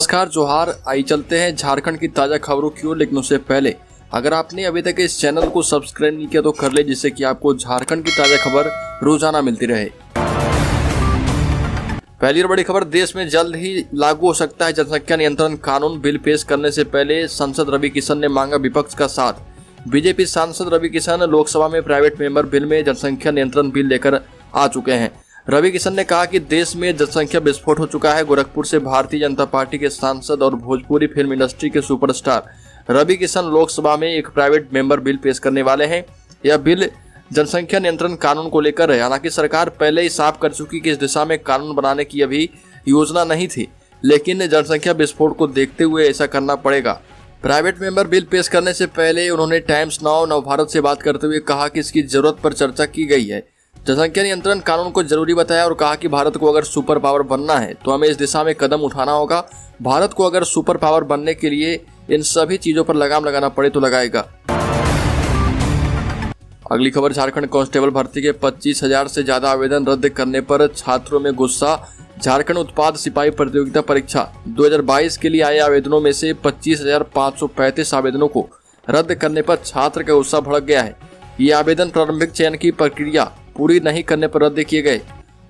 नमस्कार, जोहार। आई चलते हैं झारखंड की ताज़ा खबरों की ओर, लेकिन उससे पहले अगर आपने अभी तक इस चैनल को सब्सक्राइब नहीं किया तो कर ले, जिससे कि आपको झारखंड की ताज़ा खबर रोजाना मिलती रहे। पहली और बड़ी खबर, देश में जल्द ही लागू हो सकता है जनसंख्या नियंत्रण कानून। बिल पेश करने से पहले सांसद रवि किशन ने मांगा विपक्ष का साथ। बीजेपी सांसद रवि किशन लोकसभा में प्राइवेट मेंबर बिल में जनसंख्या नियंत्रण बिल लेकर आ चुके हैं। रवि किशन ने कहा कि देश में जनसंख्या विस्फोट हो चुका है। गोरखपुर से भारतीय जनता पार्टी के सांसद और भोजपुरी फिल्म इंडस्ट्री के सुपरस्टार रवि किशन लोकसभा में एक प्राइवेट मेंबर बिल पेश करने वाले हैं। यह बिल जनसंख्या नियंत्रण कानून को लेकर है। हालांकि सरकार पहले ही साफ कर चुकी कि इस दिशा में कानून बनाने की अभी योजना नहीं थी, लेकिन जनसंख्या विस्फोट को देखते हुए ऐसा करना पड़ेगा। प्राइवेट मेंबर बिल पेश करने से पहले उन्होंने टाइम्स नाउ नवभारत से बात करते हुए कहा कि इसकी जरूरत पर चर्चा की गई है। जनसंख्या नियंत्रण कानून को जरूरी बताया और कहा कि भारत को अगर सुपर पावर बनना है तो हमें इस दिशा में कदम उठाना होगा। भारत को अगर सुपर पावर बनने के लिए इन सभी चीजों पर लगाम लगाना पड़े तो लगाएगा। अगली खबर, झारखंड कांस्टेबल भर्ती के 25,000 से ज्यादा आवेदन रद्द करने पर छात्रों में गुस्सा। झारखंड उत्पाद सिपाही प्रतियोगिता परीक्षा 2022 के लिए आए आवेदनों में से 25,535 आवेदनों को रद्द करने पर छात्र का गुस्सा भड़क गया है। ये आवेदन प्रारंभिक चयन की प्रक्रिया पूरी नहीं करने पर रद्द किए गए।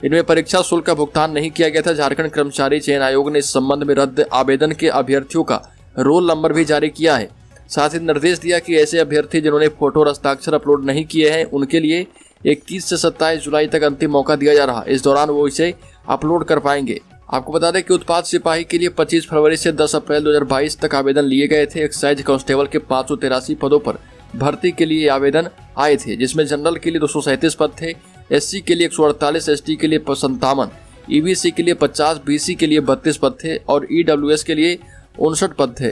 इनमें परीक्षा शुल्क का भुगतान नहीं किया गया था। झारखंड कर्मचारी चयन आयोग ने इस संबंध में रद्द आवेदन के अभ्यर्थियों का रोल नंबर भी जारी किया है। साथ ही निर्देश दिया कि ऐसे अभ्यर्थी जिन्होंने फोटो और हस्ताक्षर अपलोड नहीं किए हैं उनके लिए 21 से 27 जुलाई तक अंतिम मौका दिया जा रहा। इस दौरान वो इसे अपलोड कर पाएंगे। आपको बता दें कि उत्पाद सिपाही के लिए 25 फरवरी से 10 अप्रैल 2022 तक आवेदन लिए गए थे। एक्साइज कांस्टेबल के 583 पदों पर भर्ती के लिए आवेदन आए थे, जिसमें जनरल के लिए 237 पद थे, एससी के लिए 148, एसटी के लिए 57, ईबीसी के लिए 50, बीसी के लिए 32 पद थे और ईडब्ल्यूएस के लिए 59 पद थे।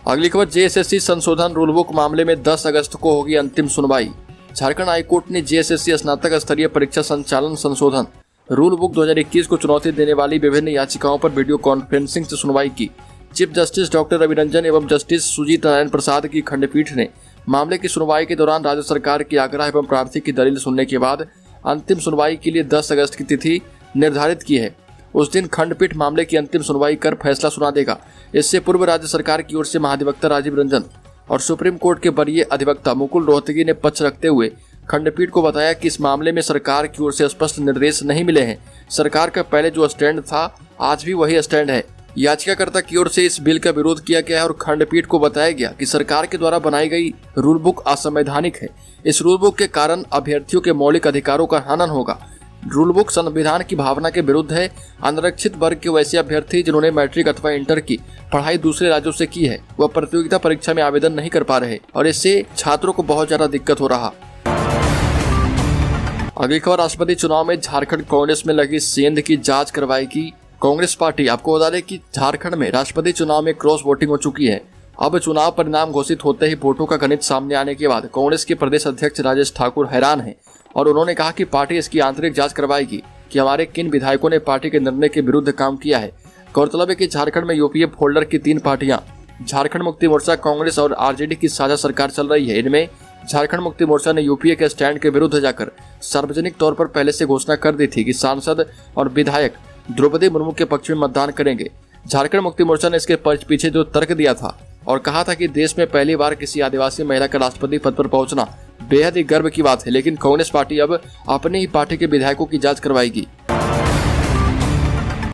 अगली खबर, जेएसएससी संशोधन रूलबुक मामले में 10 अगस्त को होगी अंतिम सुनवाई। झारखंड हाईकोर्ट ने जेएसएससी स्नातक स्तरीय परीक्षा संचालन संशोधन रूलबुक 2021 को चुनौती देने वाली विभिन्न याचिकाओं पर वीडियो कॉन्फ्रेंसिंग से सुनवाई की। Chief justice doctor Ravi Ranjan एवं जस्टिस सुजीत नारायण प्रसाद की खंडपीठ ने मामले की सुनवाई के दौरान राज्य सरकार के आग्रह एवं प्रार्थी की दलील सुनने के बाद अंतिम सुनवाई के लिए 10 अगस्त की तिथि निर्धारित की है। उस दिन खंडपीठ मामले की अंतिम सुनवाई कर फैसला सुना देगा। इससे पूर्व राज्य सरकार की ओर से महाधिवक्ता राजीव रंजन और सुप्रीम कोर्ट के वरीय अधिवक्ता मुकुल रोहतगी ने पक्ष रखते हुए खंडपीठ को बताया कि इस मामले में सरकार की ओर से स्पष्ट निर्देश नहीं मिले हैं। सरकार का पहले जो स्टैंड था आज भी वही स्टैंड है। याचिकाकर्ता की ओर से इस बिल का विरोध किया गया है और खंडपीठ को बताया गया कि सरकार के द्वारा बनाई गई रूल बुक असंवैधानिक है। इस रूल बुक के कारण अभ्यर्थियों के मौलिक अधिकारों का हनन होगा। रूल बुक संविधान की भावना के विरुद्ध है। अनारक्षित वर्ग के वैसे अभ्यर्थी जिन्होंने मैट्रिक अथवा इंटर की पढ़ाई दूसरे राज्यों से की है वह प्रतियोगिता परीक्षा में आवेदन नहीं कर पा रहे और इससे छात्रों को बहुत ज्यादा दिक्कत हो रहा। अगली खबर, राष्ट्रपति चुनाव में झारखंड कांग्रेस में लगी सेंध की जांच करवाएगी कांग्रेस पार्टी। आपको बता दें कि झारखंड में राष्ट्रपति चुनाव में क्रॉस वोटिंग हो चुकी है। अब चुनाव परिणाम घोषित होते ही वोटों का गणित सामने आने के बाद कांग्रेस के प्रदेश अध्यक्ष राजेश ठाकुर हैरान हैं और उन्होंने कहा कि पार्टी इसकी आंतरिक जांच करवाएगी कि हमारे किन विधायकों ने पार्टी के निर्णय के विरुद्ध काम किया है। गौरतलब है कि झारखंड में यूपीए फोल्डर की 3 पार्टियां झारखंड मुक्ति मोर्चा, कांग्रेस और आरजेडी की साझा सरकार चल रही है। इनमें झारखंड मुक्ति मोर्चा ने यूपीए के स्टैंड के विरुद्ध जाकर सार्वजनिक तौर पर पहले से घोषणा कर दी थी कि सांसद और विधायक द्रौपदी मुर्मू के पक्ष में मतदान करेंगे। झारखंड मुक्ति मोर्चा ने इसके पीछे जो तर्क दिया था और कहा था कि देश में पहली बार किसी आदिवासी महिला का राष्ट्रपति पद पर पहुंचना बेहद ही गर्व की बात है। लेकिन कांग्रेस पार्टी अब अपनी ही पार्टी के विधायकों की जांच करवाएगी।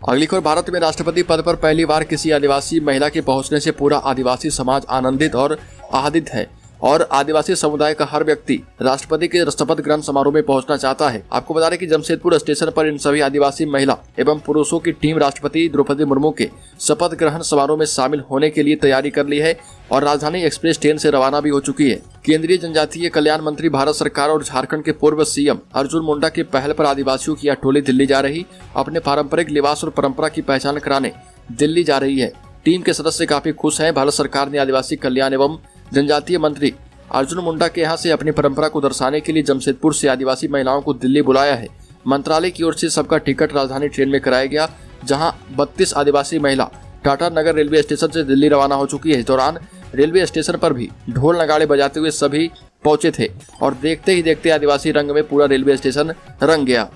अगली खबर, भारत में राष्ट्रपति पद पर पहली बार किसी आदिवासी महिला के पहुंचने से पूरा आदिवासी समाज आनंदित और आहदित है और आदिवासी समुदाय का हर व्यक्ति राष्ट्रपति के शपथ ग्रहण समारोह में पहुंचना चाहता है। आपको बता दें कि जमशेदपुर स्टेशन पर इन सभी आदिवासी महिला एवं पुरुषों की टीम राष्ट्रपति द्रौपदी मुर्मू के शपथ ग्रहण समारोह में शामिल होने के लिए तैयारी कर ली है और राजधानी एक्सप्रेस ट्रेन से रवाना भी हो चुकी है। केंद्रीय जनजातीय कल्याण मंत्री भारत सरकार और झारखंड के पूर्व सीएम अर्जुन मुंडा की पहल पर आदिवासियों की यह टोली दिल्ली जा रही अपने पारंपरिक लिबास और परंपरा की पहचान कराने दिल्ली जा रही है। टीम के सदस्य काफी खुश हैं। भारत सरकार ने आदिवासी कल्याण एवं जनजातीय मंत्री अर्जुन मुंडा के यहाँ से अपनी परंपरा को दर्शाने के लिए जमशेदपुर से आदिवासी महिलाओं को दिल्ली बुलाया है। मंत्रालय की ओर से सबका टिकट राजधानी ट्रेन में कराया गया, जहां 32 आदिवासी महिला टाटा नगर रेलवे स्टेशन से दिल्ली रवाना हो चुकी है। इस दौरान रेलवे स्टेशन पर भी ढोल नगाड़े बजाते हुए सभी पहुंचे थे और देखते ही देखते आदिवासी रंग में पूरा रेलवे स्टेशन रंग गया।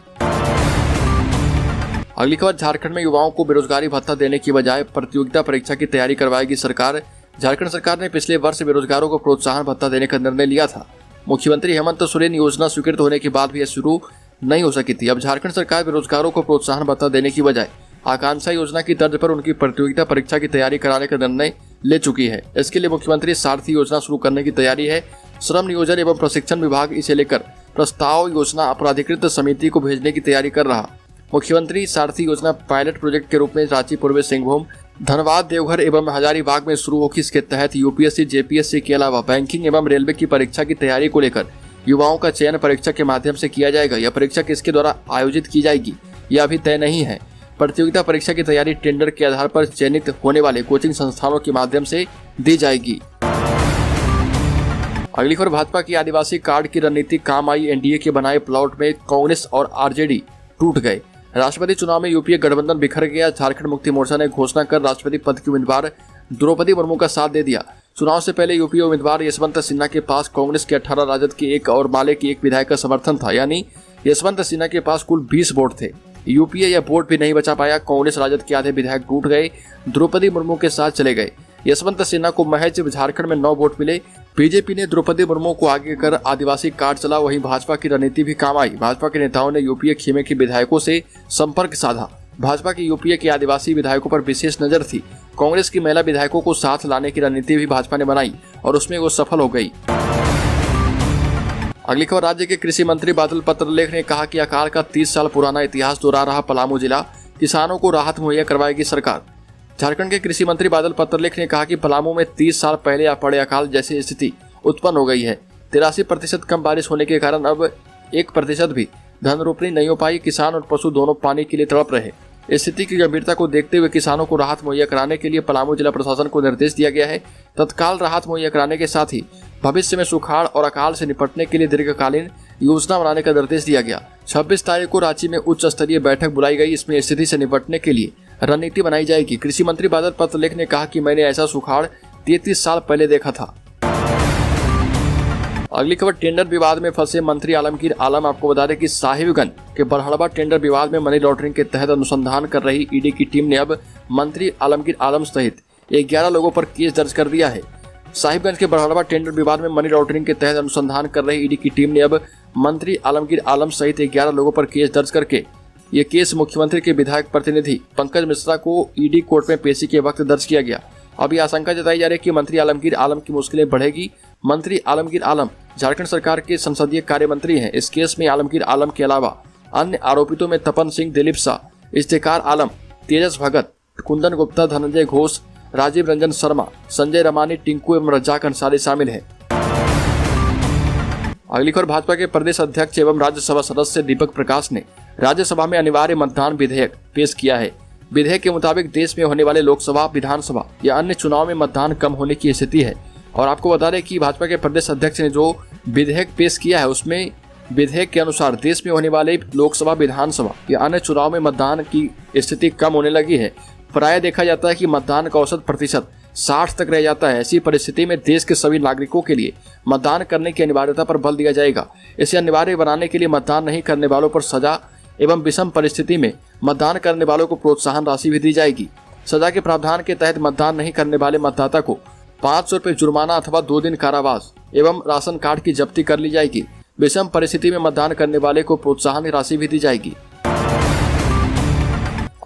अगली खबर, झारखंड में युवाओं को बेरोजगारी भत्ता देने की बजाय प्रतियोगिता परीक्षा की तैयारी करवाएगी सरकार। झारखंड सरकार ने पिछले वर्ष बेरोजगारों को प्रोत्साहन भत्ता देने का निर्णय लिया था। मुख्यमंत्री हेमंत सोरेन योजना स्वीकृत होने के बाद भी यह शुरू नहीं हो सकी थी। अब झारखंड सरकार बेरोजगारों को प्रोत्साहन भत्ता देने की बजाय आकांक्षा योजना की तर्ज पर उनकी प्रतियोगिता परीक्षा की तैयारी कराने का निर्णय ले चुकी है। इसके लिए मुख्यमंत्री सारथी योजना शुरू करने की तैयारी है। श्रम नियोजन एवं प्रशिक्षण विभाग इसे लेकर प्रस्ताव योजना अपराधिकृत समिति को भेजने की तैयारी कर रहा। मुख्यमंत्री सारथी योजना पायलट प्रोजेक्ट के रूप में रांची, पूर्वी सिंहभूम, धनबाद, देवघर एवं हजारीबाग में शुरू होगी। इसके तहत यूपीएससी, जेपीएससी के अलावा बैंकिंग एवं रेलवे की परीक्षा की तैयारी को लेकर युवाओं का चयन परीक्षा के माध्यम से किया जाएगा। यह परीक्षा किसके द्वारा आयोजित की जाएगी यह अभी तय नहीं है। प्रतियोगिता परीक्षा की तैयारी टेंडर के आधार पर चयनित होने वाले कोचिंग संस्थानों के माध्यम से दी जाएगी। अगली खबर, भाजपा की आदिवासी कार्ड की रणनीति काम आई। एनडीए के बनाए प्लॉट में कांग्रेस और आरजेडी टूट गए। राष्ट्रपति चुनाव में यूपीए गठबंधन बिखर गया। झारखंड मुक्ति मोर्चा ने घोषणा कर राष्ट्रपति पद की उम्मीदवार द्रौपदी मुर्मू का साथ दे दिया। चुनाव से पहले यूपीए उम्मीदवार यशवंत सिन्हा के पास कांग्रेस के 18, राजद के 1 और माले के 1 विधायक का समर्थन था, यानी यशवंत सिन्हा के पास कुल 20 वोट थे। यूपीए यह वोट भी नहीं बचा पाया। कांग्रेस, राजद के आधे विधायक टूट गए, द्रौपदी मुर्मू के साथ चले गए। यशवंत सिन्हा को महज झारखंड में 9 वोट मिले। बीजेपी ने द्रौपदी मुर्मू को आगे कर आदिवासी कार्ड चला। वहीं भाजपा की रणनीति भी काम आई। भाजपा के नेताओं ने यूपीए खेमे के विधायकों से संपर्क साधा। भाजपा की यूपीए के आदिवासी विधायकों पर विशेष नजर थी। कांग्रेस की महिला विधायकों को साथ लाने की रणनीति भी भाजपा ने बनाई और उसमें वो सफल हो गई। अगली खबर, राज्य के कृषि मंत्री बादल पत्रलेख ने कहा कि अकाल का 30 साल पुराना इतिहास दोहरा रहा पलामू जिला, किसानों को राहत मुहैया करवाएगी सरकार। झारखंड के कृषि मंत्री बादल पत्रलेख ने कहा कि पलामू में 30 साल पहले पड़े अकाल जैसी स्थिति उत्पन्न हो गई है। 83% कम बारिश होने के कारण अब 1% भी धन रोपनी नहीं हो पाई। किसान और पशु दोनों पानी के लिए तड़प रहे। स्थिति की गंभीरता को देखते हुए किसानों को राहत मुहैया कराने के लिए पलामू जिला प्रशासन को निर्देश दिया गया है। तत्काल राहत मुहैया कराने के साथ ही भविष्य में सुखाड़ और अकाल से निपटने के लिए दीर्घकालीन योजना बनाने का निर्देश दिया गया। 26 तारीख को रांची में उच्च स्तरीय बैठक बुलाई गई। इसमें स्थिति से निपटने के लिए रणनीति बनाई जाएगी। कृषि मंत्री बादल पत्रलेख ने कहा कि मैंने ऐसा सुखाड़ 33 साल पहले देखा था। अगली खबर, टेंडर विवाद में फंसे मंत्री आलमगीर आलम। आपको बता दें कि साहिबगंज के बरहड़बा टेंडर विवाद में मनी लॉन्ड्रिंग के तहत अनुसंधान कर रही ईडी की टीम ने अब मंत्री आलमगीर आलम सहित 11 लोगों पर केस दर्ज कर दिया है। साहिबगंज के बरहड़बा टेंडर विवाद में मनी लॉन्ड्रिंग के तहत अनुसंधान कर रही ईडी की टीम ने अब मंत्री आलमगीर आलम सहित 11 लोगों पर केस दर्ज करके ये केस मुख्यमंत्री के विधायक प्रतिनिधि पंकज मिश्रा को ईडी कोर्ट में पेशी के वक्त दर्ज किया गया। अब यह आशंका जताई जा रही है कि मंत्री आलमगीर आलम की मुश्किलें बढ़ेगी। मंत्री आलमगीर आलम झारखंड सरकार के संसदीय कार्य मंत्री हैं। इस केस में आलमगीर आलम के अलावा अन्य आरोपितों में तपन सिंह, दिलीप शाह, इफ्तिकार आलम, तेजस भगत, कुंदन गुप्ता, धनंजय घोष, राजीव रंजन शर्मा, संजय रमानी, टिंकू एवं रज्जाक अंसारी शामिल है। अगली खबर, भाजपा के प्रदेश अध्यक्ष एवं राज्यसभा सदस्य दीपक प्रकाश ने राज्यसभा में अनिवार्य मतदान विधेयक पेश किया है। विधेयक के मुताबिक देश में होने वाले लोकसभा, विधानसभा या अन्य चुनाव में मतदान कम होने की स्थिति है। और आपको बता दें कि भाजपा के प्रदेश अध्यक्ष ने जो विधेयक पेश किया है उसमें विधेयक के अनुसार देश में होने वाले लोकसभा, विधानसभा या अन्य चुनाव में मतदान की स्थिति कम होने लगी है। प्राय देखा जाता है कि मतदान का औसत प्रतिशत 60 तक रह जाता है। ऐसी परिस्थिति में देश के सभी नागरिकों के लिए मतदान करने की अनिवार्यता पर बल दिया जाएगा। इसे अनिवार्य बनाने के लिए मतदान नहीं करने वालों पर सजा एवं विषम परिस्थिति में मतदान करने वालों को प्रोत्साहन राशि भी दी जाएगी। सजा के प्रावधान के तहत मतदान नहीं करने वाले मतदाता को 500 रुपये जुर्माना अथवा 2 दिन कारावास एवं राशन कार्ड की जब्ती कर ली जाएगी। विषम परिस्थिति में मतदान करने वाले को प्रोत्साहन राशि भी दी जाएगी।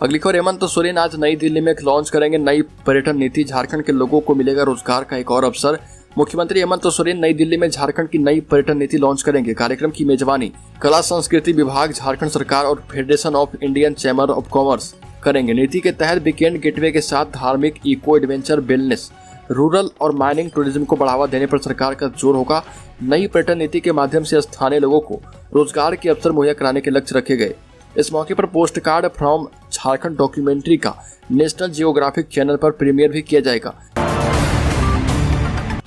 अगली खबर, हेमंत सोरेन आज नई दिल्ली में लॉन्च करेंगे नई पर्यटन नीति। झारखंड के लोगों को मिलेगा रोजगार का एक और अवसर। मुख्यमंत्री हेमंत सोरेन नई दिल्ली में झारखंड की नई पर्यटन नीति लॉन्च करेंगे। कार्यक्रम की मेजबानी कला संस्कृति विभाग, झारखंड सरकार और federation of Indian chamber of commerce करेंगे। नीति के तहत वीकेंड गेटवे के साथ धार्मिक, इको, एडवेंचर, वेलनेस, रूरल और माइनिंग टूरिज्म को बढ़ावा देने पर सरकार का जोर होगा। नई पर्यटन नीति के माध्यम से स्थानीय लोगों को रोजगार के अवसर मुहैया कराने के लक्ष्य रखे गए। इस मौके पर post card from Jharkhand documentary का नेशनल जियोग्राफिक चैनल पर प्रीमियर भी किया जाएगा।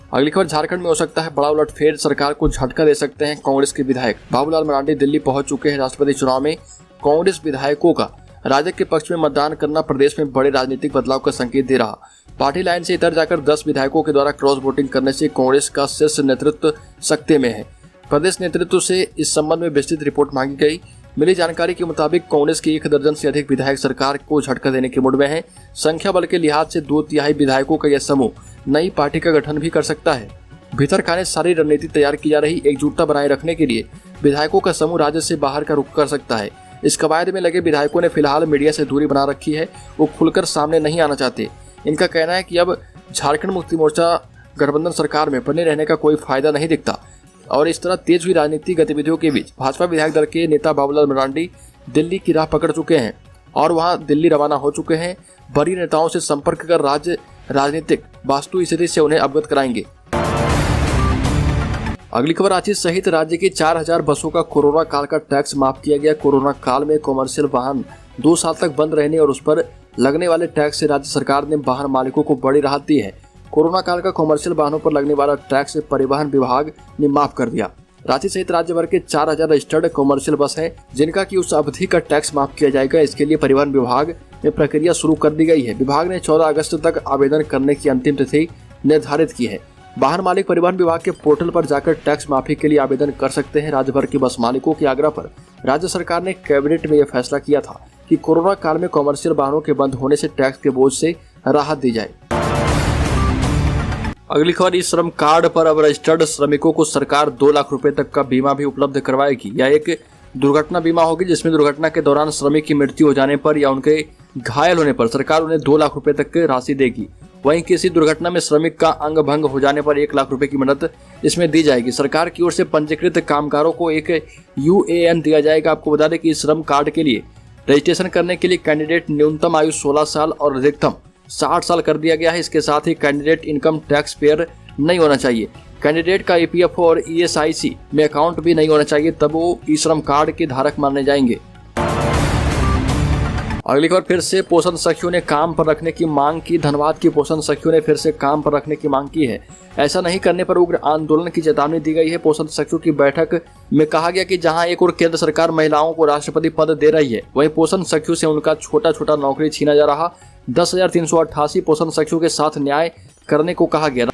अगली खबर, झारखंड में हो सकता है बड़ा उलटफेर, सरकार को झटका दे सकते हैं कांग्रेस के विधायक। बाबूलाल मरांडी दिल्ली पहुंच चुके हैं। राष्ट्रपति चुनाव में कांग्रेस विधायकों का राजग के पक्ष में मतदान करना प्रदेश में बड़े राजनीतिक बदलाव का संकेत दे रहा। पार्टी लाइन से इतर जाकर 10 विधायकों के द्वारा क्रॉस वोटिंग करने से कांग्रेस का शीर्ष नेतृत्व सकते में है। प्रदेश नेतृत्व से इस संबंध में विस्तृत रिपोर्ट मांगी गई। मिली जानकारी के मुताबिक कांग्रेस के 1 दर्जन से अधिक विधायक सरकार को झटका देने के मूड में हैं। संख्या बल के लिहाज से 2/3 विधायकों का यह समूह नई पार्टी का गठन भी कर सकता है। भीतर खाने सारी रणनीति तैयार की जा रही। एकजुटता बनाए रखने के लिए विधायकों का समूह राज्य से बाहर का रुख कर सकता है। इस कवायद में लगे विधायकों ने फिलहाल मीडिया से दूरी बना रखी है। वो खुलकर सामने नहीं आना चाहते। इनका कहना है कि अब झारखंड मुक्ति मोर्चा गठबंधन सरकार में बने रहने का कोई फायदा नहीं दिखता और इस तरह तेज हुई राजनीतिक गतिविधियों के बीच भाजपा विधायक दल के नेता बाबूलाल मरांडी दिल्ली की राह पकड़ चुके हैं और वहां दिल्ली रवाना हो चुके हैं। बड़ी नेताओं से संपर्क कर राज्य राजनीतिक वास्तु स्थिति से उन्हें अवगत कराएंगे। अगली खबर, रांची सहित राज्य की 4000 बसों का कोरोना काल का टैक्स माफ किया गया। कोरोना काल में कॉमर्शियल वाहन 2 साल तक बंद रहने और उस पर लगने वाले टैक्स से राज्य सरकार ने वाहन मालिकों को बड़ी राहत दी है। कोरोना काल का कॉमर्शियल वाहनों पर लगने वाला टैक्स परिवहन विभाग ने माफ कर दिया। रांची सहित राज्य भर के 4000 रजिस्टर्ड कॉमर्शियल बस हैं जिनका की उस अवधि का टैक्स माफ किया जाएगा। इसके लिए परिवहन विभाग में प्रक्रिया शुरू कर दी गई है। विभाग ने 14 अगस्त तक आवेदन करने की अंतिम तिथि निर्धारित की है। वाहन मालिक परिवहन विभाग के पोर्टल पर जाकर टैक्स माफी के लिए आवेदन कर सकते हैं। राज्य भर के बस मालिकों के आग्रह पर राज्य सरकार ने कैबिनेट में यह फैसला किया था कि कोरोना काल में कॉमर्शियल वाहनों के बंद होने से टैक्स के बोझ से राहत दी जाए। अगली खबर, इस श्रम कार्ड पर अब रजिस्टर्ड श्रमिकों को सरकार 2 लाख रुपए तक का बीमा भी उपलब्ध करवाएगी। यह एक दुर्घटना बीमा होगी जिसमें दुर्घटना के दौरान श्रमिक की मृत्यु हो जाने पर या उनके घायल होने पर सरकार उन्हें 2 लाख रुपए तक की राशि देगी। वहीं किसी दुर्घटना में श्रमिक का अंग भंग हो जाने पर 1 लाख रुपए की मदद इसमें दी जाएगी। सरकार की ओर से पंजीकृत कामगारों को एक UAN दिया जाएगा। आपको बता दें कि इस श्रम कार्ड के लिए रजिस्ट्रेशन करने के लिए कैंडिडेट न्यूनतम आयु 16 साल और अधिकतम 60 साल कर दिया गया है। इसके साथ ही कैंडिडेट इनकम टैक्स पेयर नहीं होना चाहिए। कैंडिडेट का EPF और ESIC में अकाउंट भी नहीं होना चाहिए, तब वो ई श्रम कार्ड के धारक माने जाएंगे। अगली खबर, फिर से पोषण सखियों ने काम पर रखने की मांग की। धनबाद की पोषण सखियों ने फिर से काम पर रखने की मांग की है। ऐसा नहीं करने पर उग्र आंदोलन की चेतावनी दी गई है। पोषण सखियों की बैठक में कहा गया कि जहां एक और केंद्र सरकार महिलाओं को राष्ट्रपति पद दे रही है, वहीं पोषण सखियों से उनका छोटा छोटा नौकरी छीना जा रहा। 10,388 पोषण सखियों के साथ न्याय करने को कहा गया।